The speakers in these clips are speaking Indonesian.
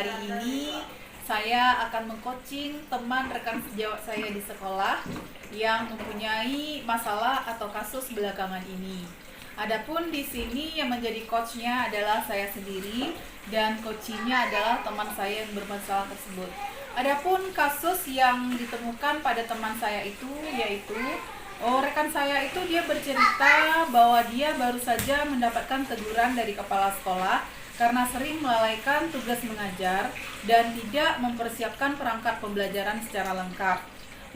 hari ini saya akan mengcoaching teman rekan sejawat saya di sekolah yang mempunyai masalah atau kasus belakangan ini. Adapun di sini yang menjadi coachnya adalah saya sendiri dan coachingnya adalah teman saya yang bermasalah tersebut. Adapun kasus yang ditemukan pada teman saya itu yaitu rekan saya itu dia bercerita bahwa dia baru saja mendapatkan teguran dari kepala sekolah karena sering melalaikan tugas mengajar dan tidak mempersiapkan perangkat pembelajaran secara lengkap.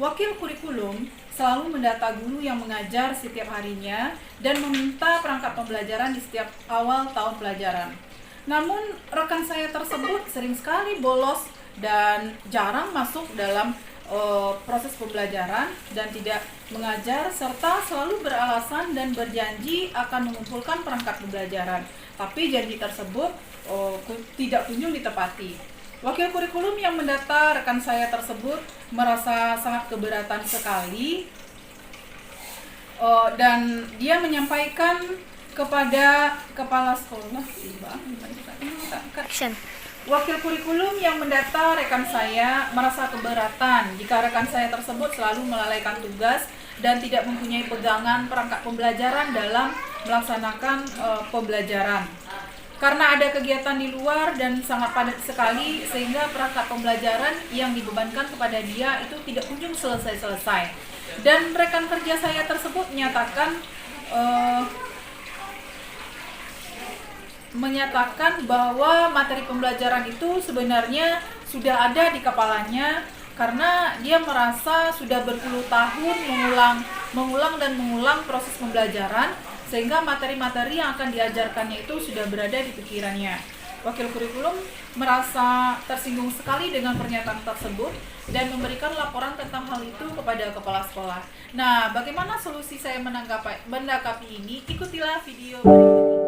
Wakil kurikulum selalu mendata guru yang mengajar setiap harinya dan meminta perangkat pembelajaran di setiap awal tahun pelajaran. Namun rekan saya tersebut sering sekali bolos dan jarang masuk dalam proses pembelajaran dan tidak mengajar serta selalu beralasan dan berjanji akan mengumpulkan perangkat pembelajaran. Tapi janji tersebut tidak kunjung ditepati. Wakil kurikulum yang mendata rekan saya tersebut merasa sangat keberatan sekali dan dia menyampaikan kepada kepala sekolah. Wakil kurikulum yang mendata rekan saya merasa keberatan jika rekan saya tersebut selalu melalaikan tugas dan tidak mempunyai pegangan perangkat pembelajaran dalam melaksanakan pembelajaran. Karena ada kegiatan di luar dan sangat padat sekali sehingga perangkat pembelajaran yang dibebankan kepada dia itu tidak kunjung selesai-selesai. Dan rekan kerja saya tersebut menyatakan bahwa materi pembelajaran itu sebenarnya sudah ada di kepalanya karena dia merasa sudah berpuluh tahun mengulang proses pembelajaran sehingga materi-materi yang akan diajarkannya itu sudah berada di pikirannya. Wakil kurikulum merasa tersinggung sekali dengan pernyataan tersebut dan memberikan laporan tentang hal itu kepada kepala sekolah. Nah, bagaimana solusi saya menanggapi ini? Ikutilah video berikut ini.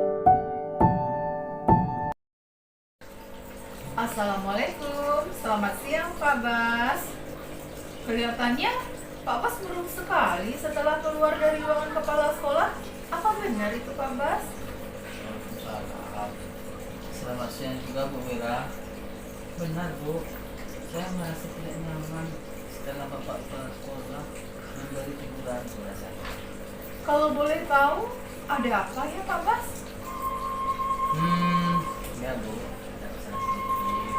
Assalamualaikum, selamat siang Pak Bas. Kelihatannya Pak Bas murung sekali setelah keluar dari ruangan kepala sekolah. Apa benar itu Pak Bas? Waalaikumsalam. Selamat siang juga Bu Mira. Benar Bu, saya merasa tidak nyaman setelah Bapak kepala sekolah memberi teguran kepada saya. Kalau boleh tahu, ada apa ya Pak Bas? Ya Bu, ada masalah sedikit.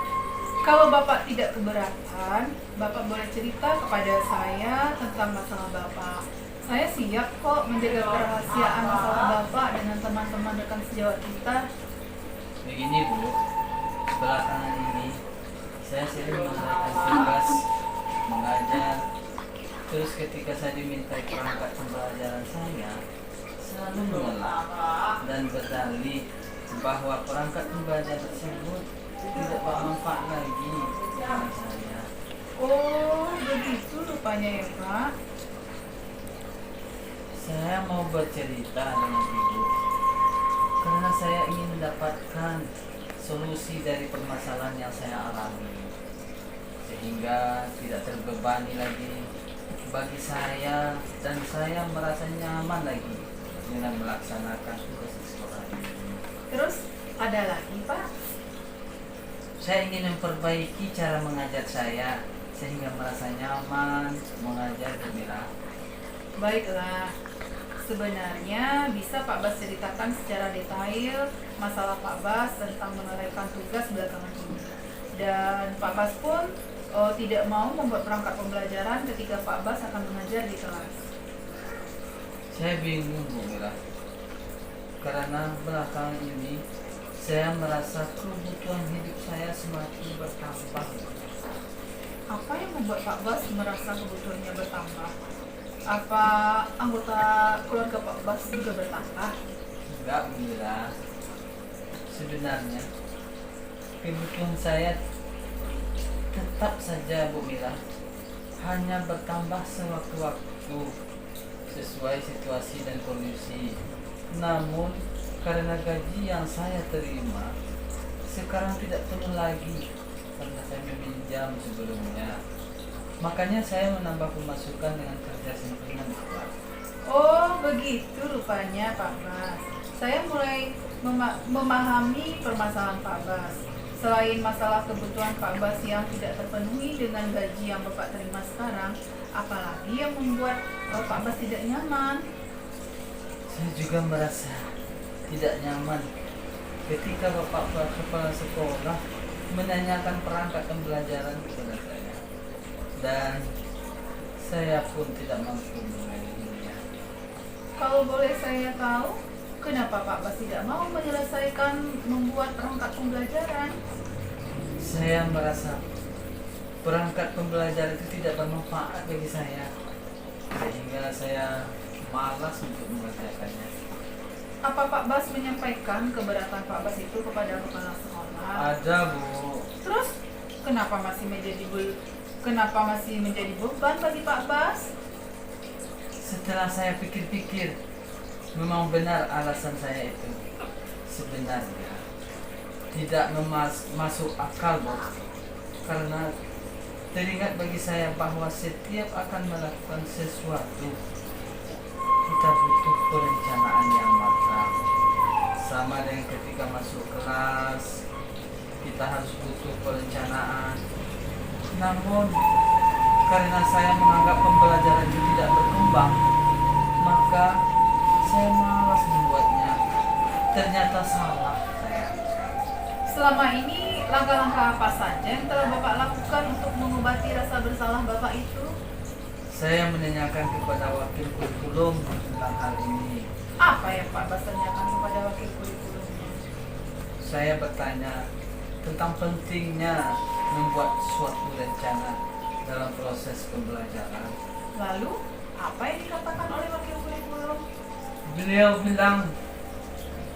Kalau Bapak tidak keberatan, Bapak boleh cerita kepada saya tentang masalah Bapak. Saya siap kok menjaga kerahasiaan masalah Bapak dengan teman-teman rekan sejawat kita. Begini Bu, belakangan ini saya sering menyelesaikan tugas mengajar. Terus ketika saya diminta perangkat pembelajaran saya selalu menolak dan berdalih bahwa perangkat pembelajaran tersebut tidak bermanfaat lagi bagi saya. Oh, begitu rupanya ya Pak. Saya mau bercerita dengan Ibu karena saya ingin mendapatkan solusi dari permasalahan yang saya alami sehingga tidak terbebani lagi bagi saya dan saya merasa nyaman lagi dengan melaksanakan tugas di sekolah ini. Terus ada lagi Pak? Saya ingin memperbaiki cara mengajar saya sehingga merasa nyaman mengajar Bu Mira. Baiklah, sebenarnya bisa Pak Bas ceritakan secara detail masalah Pak Bas tentang melalaikan tugas belakangan ini. Dan Pak Bas pun tidak mau membuat perangkat pembelajaran ketika Pak Bas akan mengajar di kelas. Saya bingung Bu Mira karena belakangan ini saya merasa kebutuhan hidup saya semakin bertambah. Apa yang membuat Pak Bas merasa kebutuhannya bertambah? Apa anggota keluarga Pak Bas juga bertambah? Enggak Bu Mira, sebenarnya kebutuhan saya tetap saja Bu Mira, hanya bertambah sewaktu-waktu sesuai situasi dan kondisi. Namun karena gaji yang saya terima sekarang tidak penuh lagi karena saya meminjam sebelumnya, makanya saya menambah pemasukan dengan kerja sampingan di kelas. Oh, begitu rupanya Pak Bas. Saya mulai memahami permasalahan Pak Bas. Selain masalah kebutuhan Pak Bas yang tidak terpenuhi dengan gaji yang Bapak terima sekarang, apalagi yang membuat Pak Bas tidak nyaman? Saya juga merasa tidak nyaman ketika Bapak Kepala Sekolah menanyakan perangkat pembelajaran kepada saya. Dan saya pun tidak mampu memenuhinya. Kalau boleh saya tahu, kenapa Pak Bas tidak mau menyelesaikan membuat perangkat pembelajaran? Saya merasa perangkat pembelajaran itu tidak bermanfaat bagi saya, sehingga saya malas untuk mengerjakannya. Apa Pak Bas menyampaikan keberatan Pak Bas itu kepada kepala sekolah? Ada, Bu. Terus kenapa masih menjadi beban bagi Pak Bas? Setelah saya pikir-pikir, memang benar alasan saya itu. Sebenarnya tidak masuk akal, Bos. Karena teringat bagi saya bahwa setiap akan melakukan sesuatu, kita butuh perencanaan yang matang. Sama dengan ketika masuk kelas, kita harus butuh perencanaan. Namun karena saya menganggap pembelajaran itu tidak berkembang, maka saya malas membuatnya. Ternyata salah saya. Selama ini langkah-langkah apa saja yang telah Bapak lakukan untuk mengobati rasa bersalah Bapak itu? Saya menanyakan kepada wakil kurikulum tentang hal ini. Apa yang Pak Bas tanyakan kepada wakil kurikulumnya? Saya bertanya tentang pentingnya membuat suatu rencana dalam proses pembelajaran. Lalu, apa yang dikatakan oleh wakil kurikulum? Beliau bilang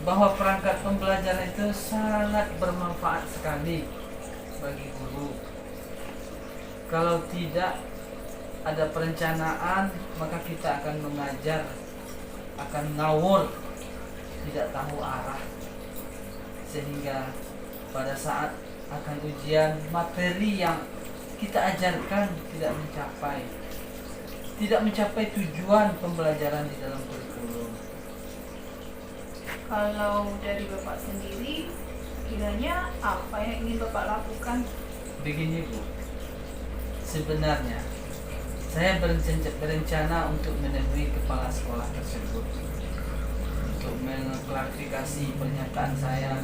bahwa perangkat pembelajaran itu sangat bermanfaat sekali bagi guru. Kalau tidak ada perencanaan, maka kita akan mengajar, akan ngawur, tidak tahu arah. Sehingga pada saat akan ujian, materi yang kita ajarkan tidak mencapai tujuan pembelajaran di dalam kurikulum. Kalau dari Bapak sendiri, kiranya apa yang ingin Bapak lakukan? Begini, Bu, sebenarnya saya berencana untuk menemui kepala sekolah tersebut untuk mengklarifikasi pernyataan saya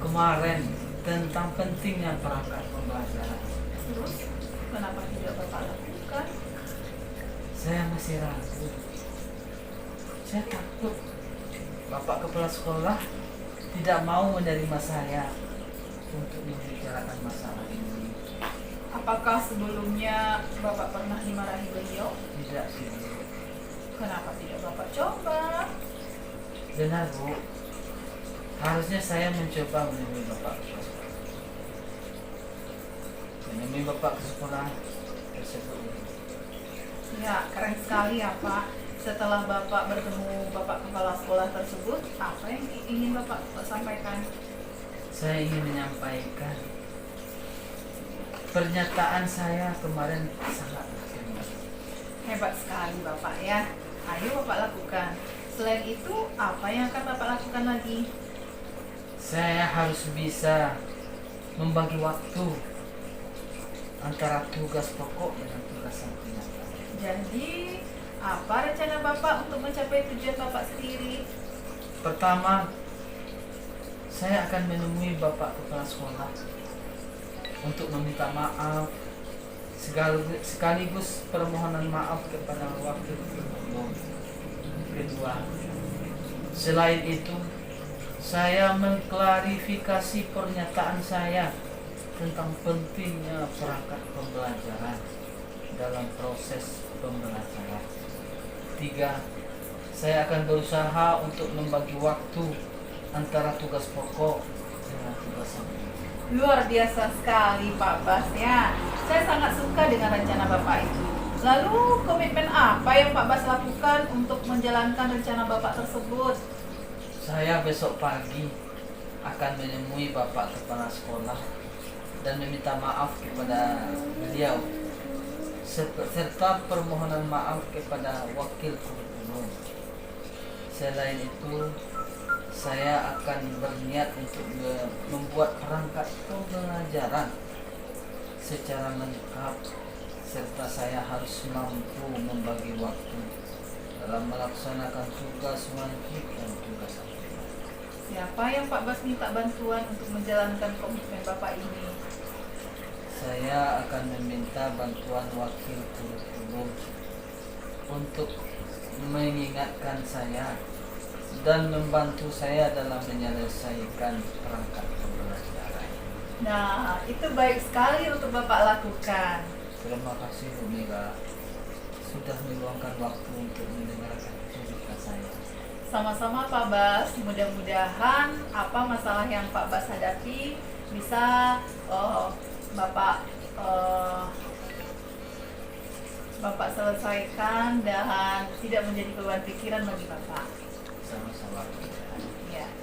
kemarin tentang pentingnya perangkat pembelajaran. Terus, kenapa tidak Bapak lakukan? Saya masih ragu. Saya takut Bapak Kepala Sekolah tidak mau menerima saya untuk membicarakan masalah ini. Apakah sebelumnya Bapak pernah dimarahi beliau? Tidak, Bu. Kenapa tidak Bapak coba? Benar, Bu. Harusnya saya mencoba menemui Bapak ke sekolah. Menemui Bapak ke sekolah tersebut. Ya, keren sekali ya Pak. Setelah Bapak bertemu Bapak Kepala Sekolah tersebut, apa yang ingin Bapak sampaikan? Saya ingin menyampaikan pernyataan saya kemarin sangat benar. Hebat sekali Bapak ya. Ayo Bapak lakukan. Selain itu, apa yang akan Bapak lakukan lagi? Saya harus bisa membagi waktu antara tugas pokok dengan tugas sampingan. Jadi, apa rencana Bapak untuk mencapai tujuan Bapak sendiri? Pertama, saya akan menemui Bapak Kepala Sekolah untuk meminta maaf sekaligus permohonan maaf kepada wakil guru. Kedua, selain itu, saya mengklarifikasi pernyataan saya tentang pentingnya perangkat pembelajaran dalam proses pembelajaran. Tiga, saya akan berusaha untuk membagi waktu antara tugas pokok dengan tugas sampingan. Luar biasa sekali Pak Bas ya. Saya sangat suka dengan rencana Bapak itu. Lalu komitmen apa yang Pak Bas lakukan untuk menjalankan rencana Bapak tersebut? Saya besok pagi akan menemui Bapak Kepala Sekolah dan meminta maaf kepada beliau serta permohonan maaf kepada wakil kurikulum. Selain itu, saya akan berniat untuk membuat perangkat pembelajaran secara lengkap, serta saya harus mampu membagi waktu dalam melaksanakan tugas wajib dan tugas aktif. Siapa yang Pak Bas minta bantuan untuk menjalankan komitmen Bapak ini? Saya akan meminta bantuan wakil kurikulum untuk mengingatkan saya dan membantu saya dalam menyelesaikan perangkat pembelajaran. Nah, itu baik sekali untuk Bapak lakukan. Terima kasih Bu Mega sudah meluangkan waktu untuk mendengarkan cerita saya. Sama-sama Pak Bas, mudah-mudahan apa masalah yang Pak Bas hadapi bisa Bapak selesaikan dan tidak menjadi beban pikiran bagi Bapak. Sama-sama. Ya.